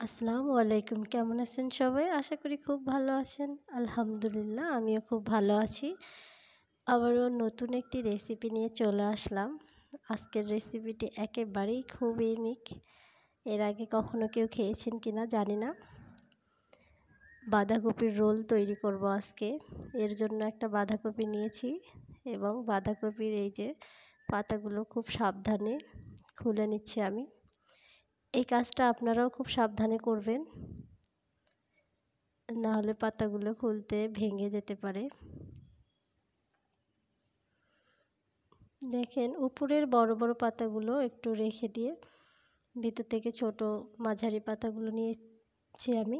আসসালামু আলাইকুম। কেমন আছেন সবাই? আশা করি খুব ভালো আছেন। আলহামদুলিল্লাহ আমিও খুব ভালো আছি। আবারও নতুন একটি রেসিপি নিয়ে চলে আসলাম। আজকের রেসিপিটি একেবারেই খুব ইউনিক। এর আগে কখনো কেউ খেয়েছেন কিনা জানি না। বাঁধাকপির রোল তৈরি করব আজকে। এর জন্য একটা বাঁধাকপি নিয়েছি এবং বাঁধাকপির এই যে পাতাগুলো খুব সাবধানে খুলে নিচ্ছি আমি। এই কাজটা আপনারাও খুব সাবধানে করবেন, না হলে পাতাগুলো খুলতে ভেঙে যেতে পারে। দেখেন উপরের বড় বড় পাতাগুলো একটু রেখে দিয়ে ভিতর থেকে ছোট মাঝারি পাতাগুলো নিয়েছি আমি।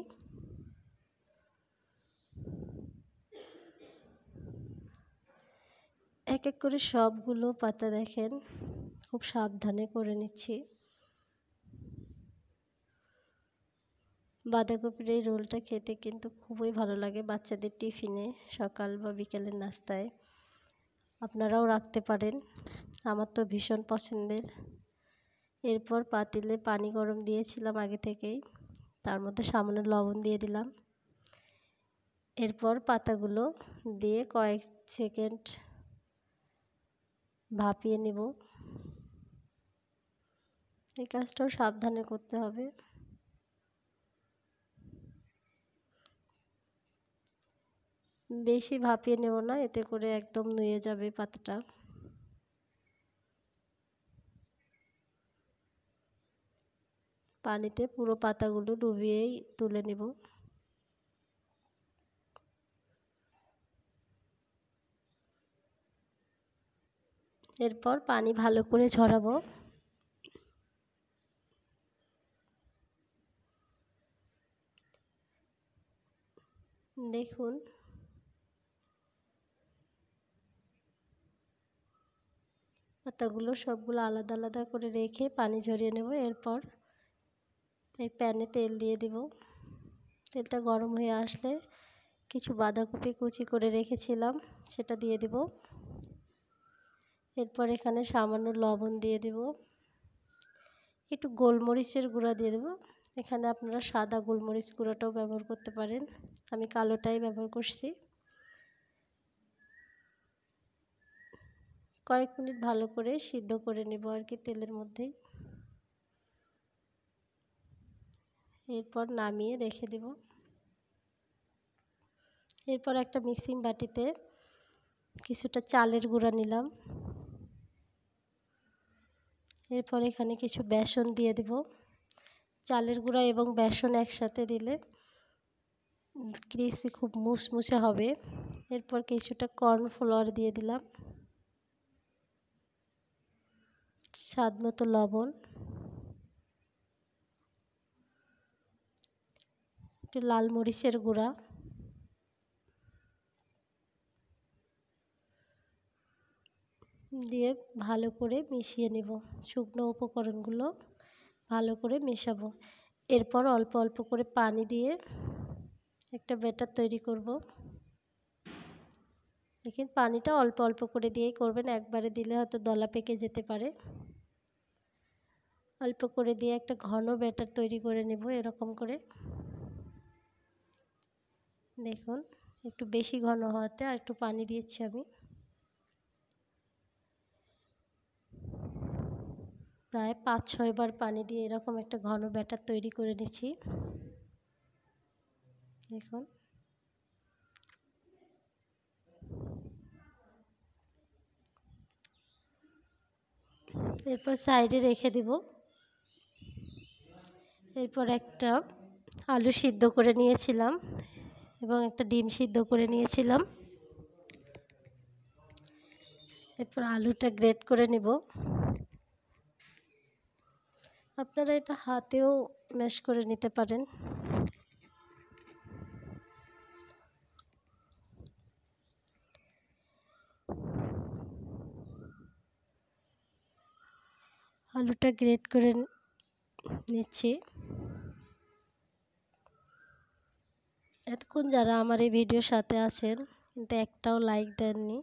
এক এক করে সবগুলো পাতা দেখেন খুব সাবধানে করে নিচ্ছি। বাঁধাকপির এই রোলটা খেতে কিন্তু খুবই ভালো লাগে বাচ্চাদের টিফিনে, সকাল বা বিকেলের নাস্তায় আপনারাও রাখতে পারেন। আমার তো ভীষণ পছন্দের। এরপর পাতিলে পানি গরম দিয়েছিলাম আগে থেকেই, তার মধ্যে সামান্য লবণ দিয়ে দিলাম। এরপর পাতাগুলো দিয়ে কয়েক সেকেন্ড ভাপিয়ে নেব। এই কাজটাও সাবধানে করতে হবে। বেশি ভাপিয়ে নেব না, এতে করে একদম নুয়ে যাবে পাতাটা। পানিতে পুরো পাতাগুলো ডুবিয়েই তুলে নেব। এরপর পানি ভালো করে ঝরাবো। দেখুন পাতাগুলো সবগুলো আলাদা আলাদা করে রেখে পানি ঝরিয়ে নেব। এরপর এই প্যানে তেল দিয়ে দিব। তেলটা গরম হয়ে আসলে কিছু বাঁধাকপি কুচি করে রেখেছিলাম সেটা দিয়ে দিব। এরপর এখানে সামান্য লবণ দিয়ে দিব, একটু গোলমরিচের গুঁড়া দিয়ে দেব। এখানে আপনারা সাদা গোলমরিচ গুঁড়াটাও ব্যবহার করতে পারেন, আমি কালোটাই ব্যবহার করছি। কয়েক মিনিট ভালো করে সিদ্ধ করে নেব আর কি তেলের মধ্যেই। এরপর নামিয়ে রেখে দেব। এরপর একটা মিক্সিং বাটিতে কিছুটা চালের গুঁড়া নিলাম। এরপর এখানে কিছু বেসন দিয়ে দেব। চালের গুঁড়া এবং বেসন একসাথে দিলে ক্রিসপি খুব মুসমুসে হবে। এরপর কিছুটা কর্নফ্লাওয়ার দিয়ে দিলাম, স্বাদ মতো লবণ, একটু লাল মরিচের গুঁড়া, দিয়ে ভালো করে মিশিয়ে নেব। শুকনো উপকরণগুলো ভালো করে মেশাবো। এরপর অল্প অল্প করে পানি দিয়ে একটা ব্যাটার তৈরি করব। দেখুন পানিটা অল্প অল্প করে দিয়েই করবেন, একবারে দিলে হয়তো দলা পেকে যেতে পারে। অল্প করে দিয়ে একটা ঘন ব্যাটার তৈরি করে নেব এরকম করে। দেখুন একটু বেশি ঘন হওয়াতে আর একটু পানি দিয়েছি আমি। প্রায় 5-6 বার পানি দিয়ে এরকম একটা ঘন ব্যাটার তৈরি করে নিচ্ছি। দেখুন এরপর সাইডে রেখে দেব। এরপর একটা আলু সিদ্ধ করে নিয়েছিলাম এবং একটা ডিম সিদ্ধ করে নিয়েছিলাম। এরপর আলুটা গ্রেট করে নেব। আপনারা এটা হাতেও ম্যাশ করে নিতে পারেন। আলুটা গ্রেট করে নিচ্ছি। এতক্ষণ যারা আমার এই ভিডিওর সাথে আছেন কিন্তু একটাও লাইক দেননি,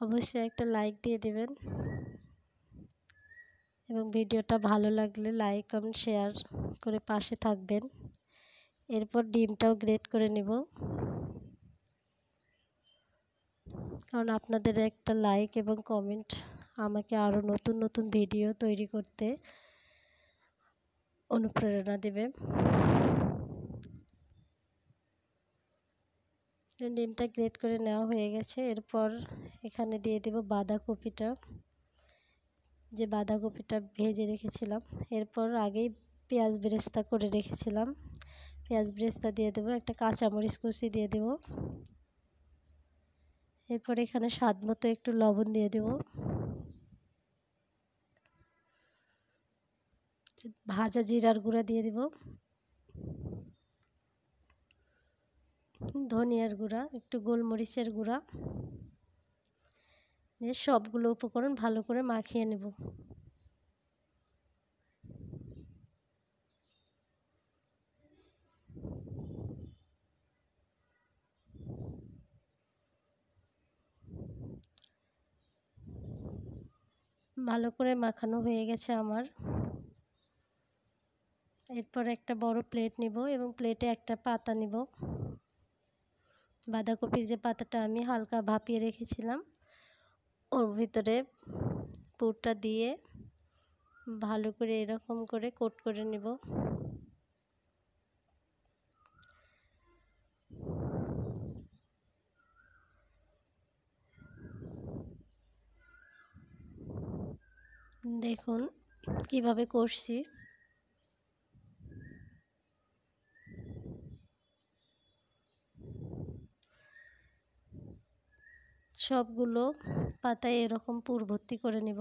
অবশ্যই একটা লাইক দিয়ে দেবেন। এবং ভিডিওটা ভালো লাগলে লাইক কমেন্ট শেয়ার করে পাশে থাকবেন। এরপর ডিমটাও গ্রেট করে নেব, কারণ আপনাদের একটা লাইক এবং কমেন্ট আমাকে আরও নতুন নতুন ভিডিও তৈরি করতে অনুপ্রেরণা দেবে। ডিমটা গ্রেট করে নেওয়া হয়ে গেছে। এরপর এখানে দিয়ে দেব বাঁধাকপিটা, যে বাঁধাকপিটা ভেজে রেখেছিলাম। এরপর আগেই পেঁয়াজ বেরেস্তা করে রেখেছিলাম, পেঁয়াজ বেরেস্তা দিয়ে দেবো, একটা কাঁচামরিচ কুচি দিয়ে দেব। এরপর এখানে স্বাদ মতো একটু লবণ দিয়ে দেব। ভাজা জিরার গুঁড়া দিয়ে দেব, ধনিয়ার গুঁড়া, একটু গোলমরিচের গুঁড়া দিয়ে সবগুলো উপকরণ ভালো করে মাখিয়ে নেব। ভালো করে মাখানো হয়ে গেছে আমার। এরপর একটা বড় প্লেট নিব এবং প্লেটে একটা পাতা নিব। বাঁধাকপির যে পাতাটা আমি হালকা ভাপিয়ে রেখেছিলাম ওর ভিতরে পুরটা দিয়ে ভালো করে এরকম করে কোট করে নেব। দেখুন কিভাবে করছি। সবগুলো পাতায় এরকম পুর ভর্তি করে নেব।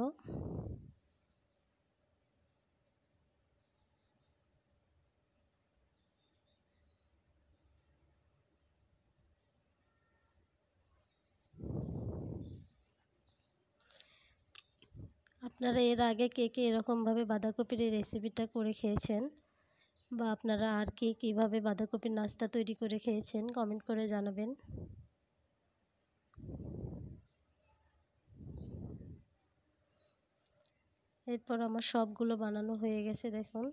আপনারা এর আগে কে কে এরকমভাবে বাঁধাকপির এই রেসিপিটা করে খেয়েছেন, বা আপনারা আর কে কীভাবে বাঁধাকপির নাস্তা তৈরি করে খেয়েছেন কমেন্ট করে জানাবেন। এরপর আমার সবগুলো বানানো হয়ে গেছে দেখুন।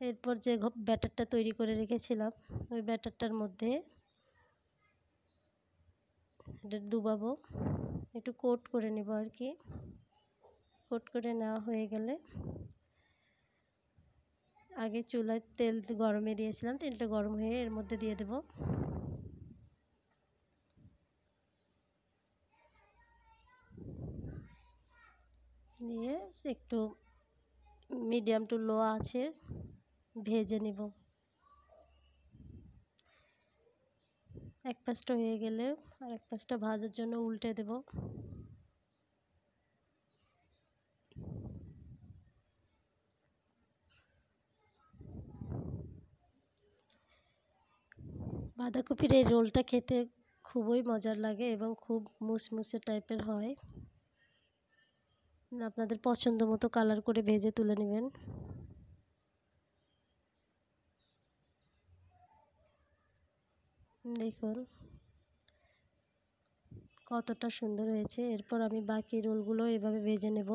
এরপর যে ব্যাটারটা তৈরি করে রেখেছিলাম ওই ব্যাটারটার মধ্যে এটা ডুবাবো, একটু কোট করে নেব আর কি। কোট করে নেওয়া হয়ে গেলে আগে চুলায় তেল গরমে দিয়েছিলাম, তেলটা গরম হয়ে এর মধ্যে দিয়ে দেব। দিয়ে একটু মিডিয়াম টু লো আছে ভেজে নিব। এক পাশটা হয়ে গেলে আর এক পাশটা ভাজার জন্য উল্টে দেব। বাঁধাকপির এই রোলটা খেতে খুবই মজার লাগে এবং খুব মুসমুসে টাইপের হয়। আপনাদের পছন্দ মতো কালার করে ভেজে তুলে নেবেন। দেখুন কতটা সুন্দর হয়েছে। এরপর আমি বাকি রোলগুলো এভাবে ভেজে নেব।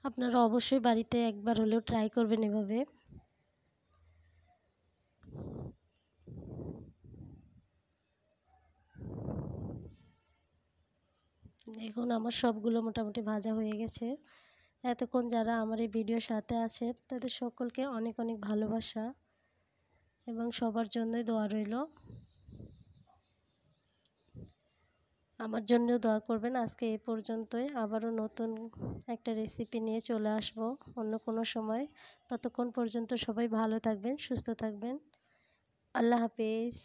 আপনারা অবশ্যই বাড়িতে একবার হলেও ট্রাই করবেন এভাবে। দেখুন আমার সবগুলো মোটামুটি ভাজা হয়ে গেছে। এতক্ষণ যারা আমার এই ভিডিওর সাথে আছে তাদের সকলকে অনেক অনেক ভালোবাসা এবং সবার জন্যই দোয়া রইল। আমার জন্যও দোয়া করবেন। আজকে এই পর্যন্তই, আবারও নতুন একটা রেসিপি নিয়ে চলে আসব অন্য কোনো সময়। ততক্ষণ পর্যন্ত সবাই ভালো থাকবেন, সুস্থ থাকবেন। আল্লাহ হাফেজ।